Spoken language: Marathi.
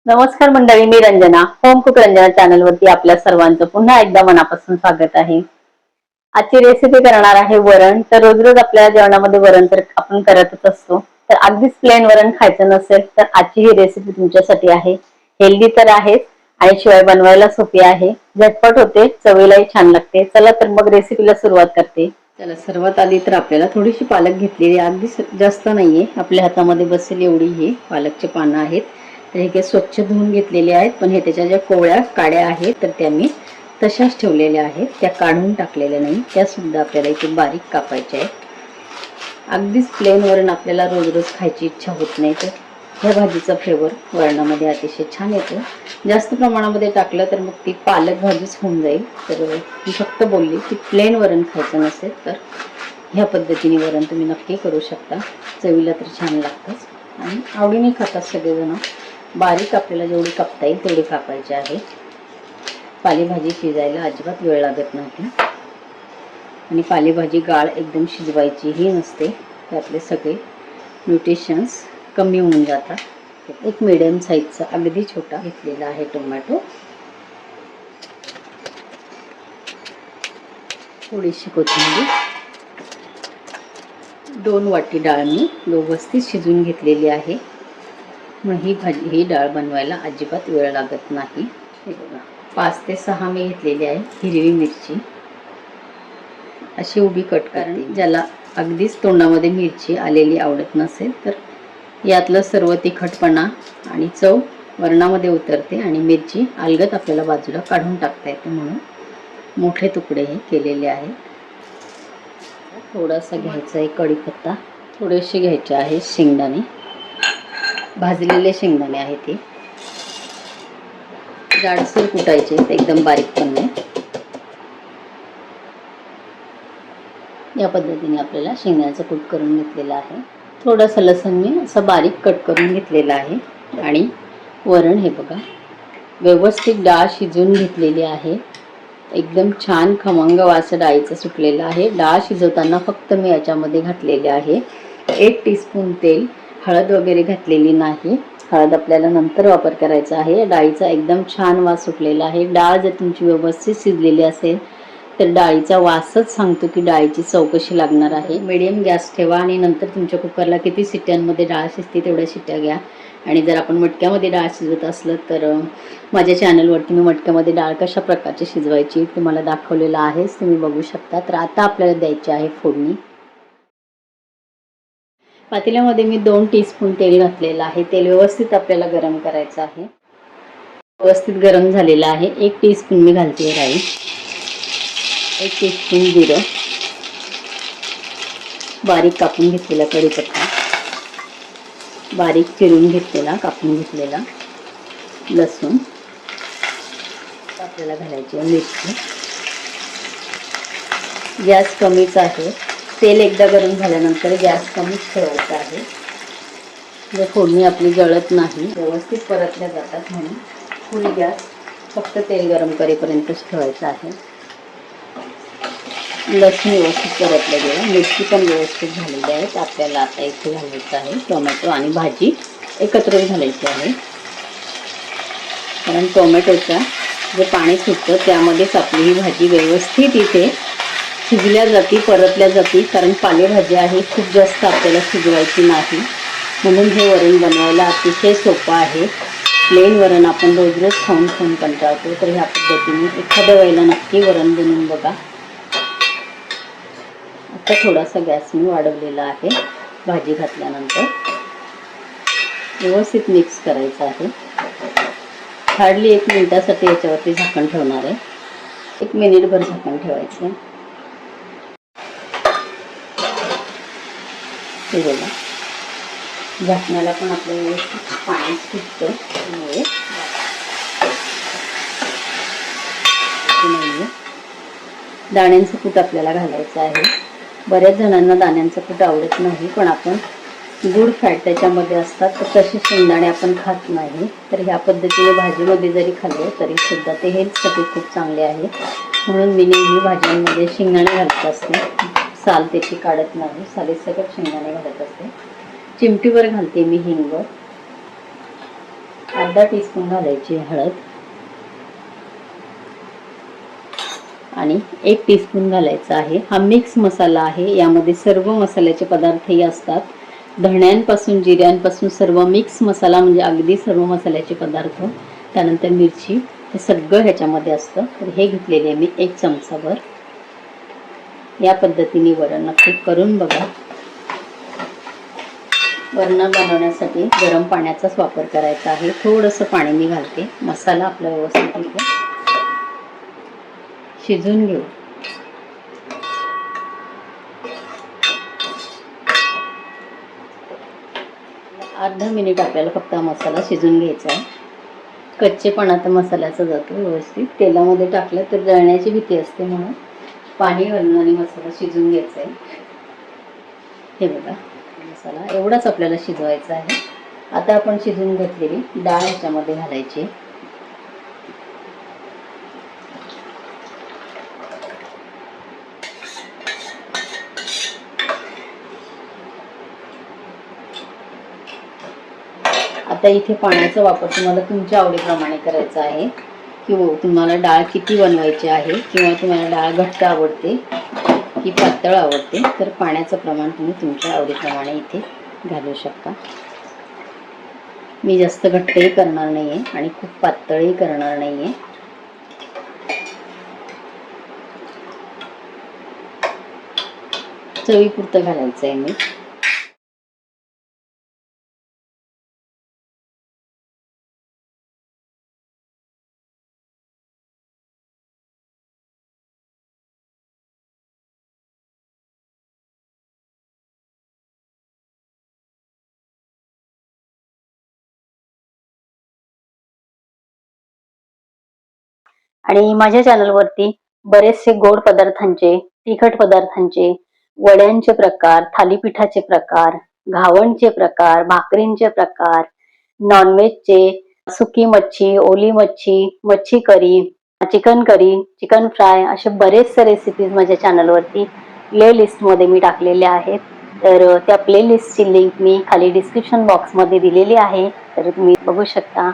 नमस्कार मंडळी, मी Ranjana home cook Ranjana channel वरती आपल्या सर्वांचं पुन्हा एकदा मनापासून स्वागत आहे। आजची रेसिपी करणार आहे वरण। तर रोज रोज आपल्या जेवणामध्ये वरण तर आपण करतच असतो, तर अगदीच प्लेन वरण खायचं नसेल तर आजची ही रेसिपी तुमच्यासाठी आहे। हेल्दी तर आहेच आणि शिवाय बनवायला सोपी आहे, झटपट होते, चवीलाही छान लागते। चला तर मग रेसिपीला सुरुवात करते। चला, सर्वात आधी तर आपल्याला थोडीशी पालक घेतलेली, अगदी जास्त नाहीये, आपल्या हातामध्ये बसेल एवढी ही पालकची पानं आहेत। तर हे स्वच्छ धुवून घेतलेले आहेत, पण हे त्याच्या ज्या कोवळ्या काड्या आहेत तर त्या मी तशाच ठेवलेल्या आहेत, त्या काढून टाकलेल्या नाही, त्या सुद्धा आपल्याला इथे बारीक कापायच्या आहेत। अगदीच प्लेन वरण आपल्याला रोज रोज खायची इच्छा होत नाही, तर ह्या भाजीचा फ्लेवर वरणामध्ये अतिशय छान येतो। जास्त प्रमाणामध्ये टाकलं तर मग ती पालक भाजीच होऊन जाईल। तर मी फक्त बोलली की प्लेन वरण खायचं नसेल तर ह्या पद्धतीने वरण तुम्ही नक्की करू शकता, चवीला तर छान लागतंच आणि आवडीने खातात सगळेजण। बारीक आपल्याला जेवढी कापता येईल तेवढी कापायची आहे। पालेभाजी शिजायला अजिबात वेळ लागत नाही आणि पालेभाजी गाळ एकदम शिजवायचीही नसते, त्यातले सगळे न्यूट्रिशन्स कमी होऊन जातात। एक मीडियम साईजचा अगदी छोटा घेतलेला आहे टोमॅटो, थोडीशी कोथिंबीर, 2 वाटी डाळ मी व्यवस्थित शिजवून घेतलेली आहे। मग ही डाळ बनवायला अजिबात वेळ लागत नाही। हे बघा, 5 ते 6 मी घेतलेली आहे हिरवी मिरची, अशी उभी कट करते। ज्याला अगदीच तोंडामध्ये मिरची आलेली आवडत नसेल तर यातलं सर्व तिखटपणा आणि चव वरणामध्ये उतरते आणि मिरची अलगद आपल्याला बाजूला काढून टाकता येते, म्हणून मोठे तुकडे हे केलेले आहेत। थोडासा घ्यायचा आहे कढीपत्ता, थोडेसे घ्यायचे आहे शेंगदाणे, भाजलेले शेंगदाणे आहेत ते जाडसर कुटायचे, एकदम बारीक पण नाही। या पद्धतीने आपल्याला शेंगदाण्याचं कूट करून घेतलेला आहे। थोडंसं लसूण मी असं बारीक कट करून घेतलेलं आहे आणि वरण हे बघा व्यवस्थित डाळ शिजवून घेतलेली आहे, एकदम छान खमंग वास डाळीचा सुटलेला आहे। डाळ शिजवताना फक्त मी याच्यामध्ये घातलेले आहे 1 टीस्पून तेल, हळद वगैरे घातलेली नाही, हळद आपल्याला नंतर वापर करायचा आहे। डाळीचा एकदम छान वास सुटलेला आहे। डाळ जर तुमची व्यवस्थित शिजलेली असेल तर डाळीचा वासच सांगतो की डाळीची चव कशी लागणार आहे। मीडियम गॅस ठेवा आणि नंतर तुमच्या कुकरला किती शिट्ट्यांमध्ये डाळ शिजते तेवढ्या शिट्ट्या घ्या। आणि जर आपण मटक्यामध्ये डाळ शिजवत असलं तर माझ्या चॅनलवरती मी मटक्यामध्ये डाळ कशा प्रकारची शिजवायची तुम्हाला दाखवलेलं आहेच, तुम्ही बघू शकता। तर आता आपल्याला द्यायची आहे फोडणी। पातेल्यामध्ये मी 2 टीस्पून तेल घातलेलं आहे, तेल व्यवस्थित आपल्याला गरम करायचं आहे। व्यवस्थित गरम झालेलं आहे। 1 टीस्पून मी घालते राई, 1 टीस्पून जिरं, बारीक कापून घेतलेला कढीपत्ता, बारीक चिरून घेतलेला कापून घेतलेला लसूण, आपल्याला घालायची आहे मिरची। गॅस कमीच आहे, तेल एकदा गरम झाल्यानंतर गॅस कमीच ठेवायचा आहे, जर फोडणी आपली जळत नाही, व्यवस्थित परतल्या जातात, म्हणून फुल गॅस फक्त तेल गरम करेपर्यंतच ठेवायचा आहे। लसूण व्यवस्थित परतलं गेलं, मिरची पण व्यवस्थित झालेली आहे। आपल्याला आता इथे घालायचं आहे टोमॅटो आणि भाजी एकत्र घालायची आहे, कारण टोमॅटोचं जे पाणी सुटतं त्यामध्येच आपली ही भाजी व्यवस्थित इथे शिजल्या जाती, परतल्या जाती, कारण पालेभाजी आहे, खूप जास्त आपल्याला शिजवायची नाही, म्हणून हे वरण बनवायला अतिशय सोपं आहे। प्लेन वरण आपण रोज रोज खाऊन खाऊन कंटाळतो, तर ह्या पद्धतीने एखाद्या वेळेला नक्की वरण बनवून बघा। आता थोडासा गॅस मी वाढवलेला आहे, भाजी घातल्यानंतर व्यवस्थित मिक्स करायचं आहे। हार्डली 1 मिनिटासाठी याच्यावरती झाकण ठेवणार आहे, 1 मिनिटभर झाकण ठेवायचं। हे बघा, झाकणाला पण आपल्याला व्यवस्थित पाणी सुटतं, त्यामुळे दाण्यांचं कूट आपल्याला घालायचं आहे। बऱ्याच जणांना दाण्यांचं कूट आवडत नाही, पण आपण गुड फॅट त्याच्यामध्ये असतात, तर तसे शेंगदाणे आपण खात नाही, तर ह्या पद्धतीने भाजीमध्ये जरी खाल्ले तरी सुद्धा ते हेल्थसाठी खूप चांगले आहे, म्हणून मी नेहमी भाज्यांमध्ये शेंगदाणे घालत असते, साल त्याची काढत नाही, सालीसकट शेंगदाणे घालत असते। चिमटीवर घालते मी हिंग, अर्धा टीस्पून घालायची हळद आणि 1 टीस्पून घालायचा आहे. हा मिक्स मसाला आहे, यामध्ये सर्व मसाल्याचे पदार्थही असतात. धण्यांपासून जिऱ्यांपासून सर्व मिक्स मसाला म्हणजे अगदी सर्व मसाल्याचे पदार्थ, त्यानंतर मिरची, हे सगळं ह्याच्यामध्ये असतं. तर हे घेतलेले मी 1 चमचाभर. या पद्धतीने वरण नक्की करून बघा. वरण बनवण्यासाठी गरम पाण्याचाच वापर करायचा आहे. थोडंसं पाणी मी घालते. मसाला आपला व्यवस्थित इथे शिजून घेऊ. अर्धा मिनिट आपल्याला फक्त हा मसाला शिजून घ्यायचा आहे. कच्चेपणा तर मसाल्याचा जातो व्यवस्थित. तेलामध्ये टाकलं तर जळण्याची भीती असते, म्हणून पाणी घालून आणि मसाला शिजून घ्यायचा आहे. हे बघा, मसाला एवढाच आपल्याला शिजवायचा आहे. आता आपण शिजून घेतलेली डाळ याच्यामध्ये घालायची. आता इथे पाण्याचा वापर तुम्हाला तुमच्या आवडीप्रमाणे करायचा आहे, किंवा तुम्हाला डाळ किती बनवायची आहे, किंवा तुम्हाला डाळ घट्ट आवडते की पातळ आवडते, तर पाण्याचं प्रमाण तुम्ही तुमच्या आवडीप्रमाणे इथे घालू शकता. मी जास्त घट्टही करणार नाही आहे आणि खूप पातळही करणार नाही आहे. चवीपुरतं घालायचं आहे मी. आणि माझ्या चॅनलवरती बरेचसे गोड पदार्थांचे, तिखट पदार्थांचे, वड्यांचे प्रकार, थालीपीठाचे प्रकार, घावणचे प्रकार, भाकरींचे प्रकार, नॉनव्हेजचे, सुकी मच्छी, ओली मच्छी, मच्छी करी, चिकन करी, चिकन फ्राय, असे बरेचसे रेसिपीज माझ्या चॅनलवरती प्लेलिस्टमध्ये मी टाकलेल्या आहेत. तर त्या प्लेलिस्टची लिंक मी खाली डिस्क्रिप्शन बॉक्समध्ये दिलेली आहे, तर तुम्ही बघू शकता.